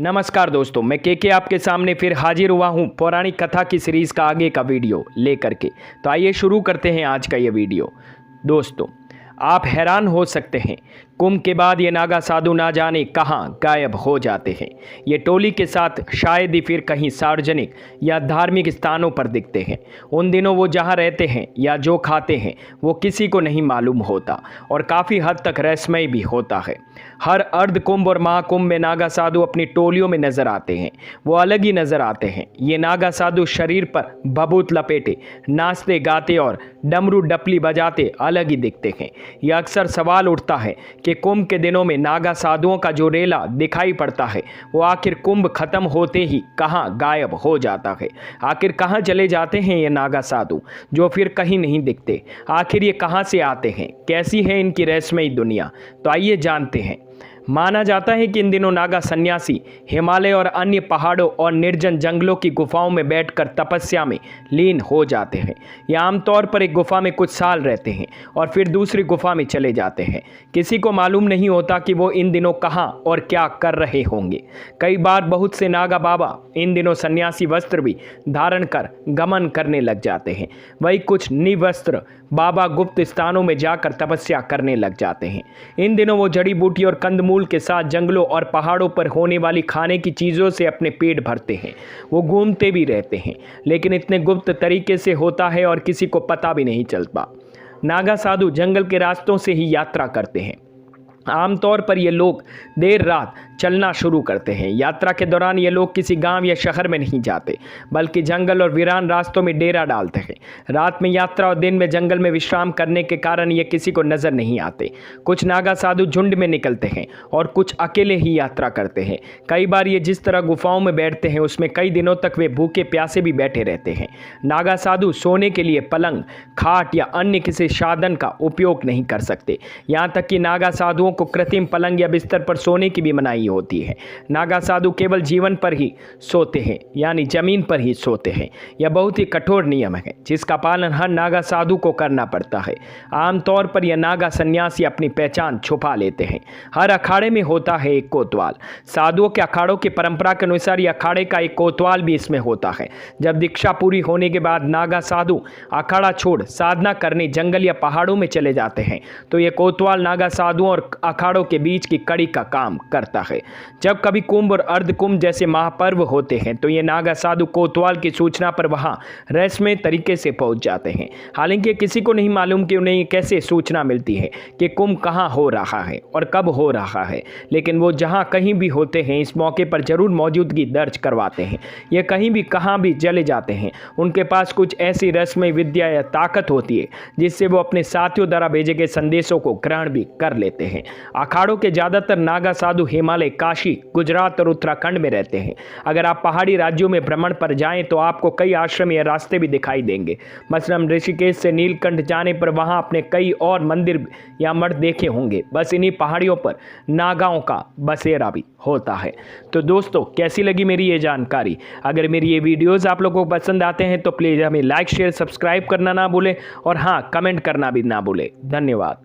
नमस्कार दोस्तों, मैं के आपके सामने फिर हाजिर हुआ हूँ पौराणिक कथा की सीरीज़ का आगे का वीडियो लेकर के। तो आइए शुरू करते हैं आज का ये वीडियो। दोस्तों, आप हैरान हो सकते हैं, कुंभ के बाद ये नागा साधु ना जाने कहाँ गायब हो जाते हैं। ये टोली के साथ शायद ही फिर कहीं सार्वजनिक या धार्मिक स्थानों पर दिखते हैं। उन दिनों वो जहाँ रहते हैं या जो खाते हैं वो किसी को नहीं मालूम होता और काफ़ी हद तक रहस्यमय भी होता है। हर अर्ध कुंभ और महाकुंभ में नागा साधु अपनी टोलियों में नजर आते हैं। वो अलग ही नजर आते हैं। ये नागा साधु शरीर पर भभूत लपेटे नाचते गाते और डमरू डपली बजाते अलग ही दिखते हैं। यह अक्सर सवाल उठता है कि कुंभ के दिनों में नागा साधुओं का जो रेला दिखाई पड़ता है वो आखिर कुंभ खत्म होते ही कहाँ गायब हो जाता है। आखिर कहाँ चले जाते हैं ये नागा साधु जो फिर कहीं नहीं दिखते। आखिर ये कहाँ से आते हैं, कैसी है इनकी रहस्यमयी दुनिया। तो आइए जानते हैं। माना जाता है कि इन दिनों नागा सन्यासी हिमालय और अन्य पहाड़ों और निर्जन जंगलों की गुफाओं में बैठकर तपस्या में लीन हो जाते हैं। ये आमतौर पर एक गुफा में कुछ साल रहते हैं और फिर दूसरी गुफा में चले जाते हैं। किसी को मालूम नहीं होता कि वो इन दिनों कहाँ और क्या कर रहे होंगे। कई बार बहुत से नागा बाबा इन दिनों सन्यासी वस्त्र भी धारण कर गमन करने लग जाते हैं। वही कुछ निवस्त्र बाबा गुप्त स्थानों में जाकर तपस्या करने लग जाते हैं। इन दिनों वो जड़ी बूटी और कंदमूल के साथ जंगलों और पहाड़ों पर होने वाली खाने की चीज़ों से अपने पेट भरते हैं। वो घूमते भी रहते हैं, लेकिन इतने गुप्त तरीके से होता है और किसी को पता भी नहीं चलता। नागा साधु जंगल के रास्तों से ही यात्रा करते हैं। आमतौर पर ये लोग देर रात चलना शुरू करते हैं। यात्रा के दौरान ये लोग किसी गांव या शहर में नहीं जाते, बल्कि जंगल और वीरान रास्तों में डेरा डालते हैं। रात में यात्रा और दिन में जंगल में विश्राम करने के कारण ये किसी को नजर नहीं आते। कुछ नागा साधु झुंड में निकलते हैं और कुछ अकेले ही यात्रा करते हैं। कई बार ये जिस तरह गुफाओं में बैठते हैं उसमें कई दिनों तक वे भूखे प्यासे भी बैठे रहते हैं। नागा साधु सोने के लिए पलंग, खाट या अन्य किसी साधन का उपयोग नहीं कर सकते। यहाँ तक कि नागा साधुओं को कृत्रिम पलंग या बिस्तर पर सोने की भी मनाही होती है। नागा साधु केवल जीवन पर ही सोते हैं, यानी जमीन पर ही सोते हैं। यह बहुत ही कठोर नियम है जिसका पालन हर नागा साधु को करना पड़ता है। आमतौर पर यह नागा सन्यासी अपनी पहचान छुपा लेते हैं। हर अखाड़े में होता है एक कोतवाल। साधुओं के अखाड़ों की परंपरा के अनुसार यह अखाड़े का एक कोतवाल भी इसमें होता है। जब दीक्षा पूरी होने के बाद नागा साधु अखाड़ा छोड़ साधना करने जंगल या पहाड़ों में चले जाते हैं तो यह कोतवाल नागा साधुओं और अखाड़ों के बीच की कड़ी का काम करता है। जब कभी कुंभ और अर्ध कुंभ जैसे महापर्व होते हैं तो ये नागा साधु कोतवाल की सूचना पर वहां रहस्यमय तरीके से पहुंच जाते हैं। हालांकि किसी को नहीं मालूम कि उन्हें कैसे सूचना मिलती है कि कुंभ कहां हो रहा है और कब हो रहा है, लेकिन वो जहां कहीं भी होते हैं इस मौके पर जरूर मौजूदगी दर्ज करवाते हैं। ये कहीं भी कहां भी चले जाते हैं, उनके पास कुछ ऐसी रहस्यमय विद्या या ताकत होती है जिससे वो अपने साथियों द्वारा भेजे गए संदेशों को ग्रहण भी कर लेते हैं। अखाड़ों के ज़्यादातर नागा साधु हिमालय, काशी, गुजरात और उत्तराखंड में रहते हैं। अगर आप पहाड़ी राज्यों में भ्रमण पर जाएं तो आपको कई आश्रम या रास्ते भी दिखाई देंगे। मसलन ऋषिकेश से नीलकंठ जाने पर वहां आपने कई और मंदिर या मठ देखे होंगे। बस इन्हीं पहाड़ियों पर नागाओं का बसेरा भी होता है। तो दोस्तों, कैसी लगी मेरी ये जानकारी? अगर मेरी ये वीडियोज़ आप लोगों को पसंद आते हैं तो प्लीज़ हमें लाइक, शेयर, सब्सक्राइब करना ना भूलें और हाँ, कमेंट करना भी ना भूलें। धन्यवाद।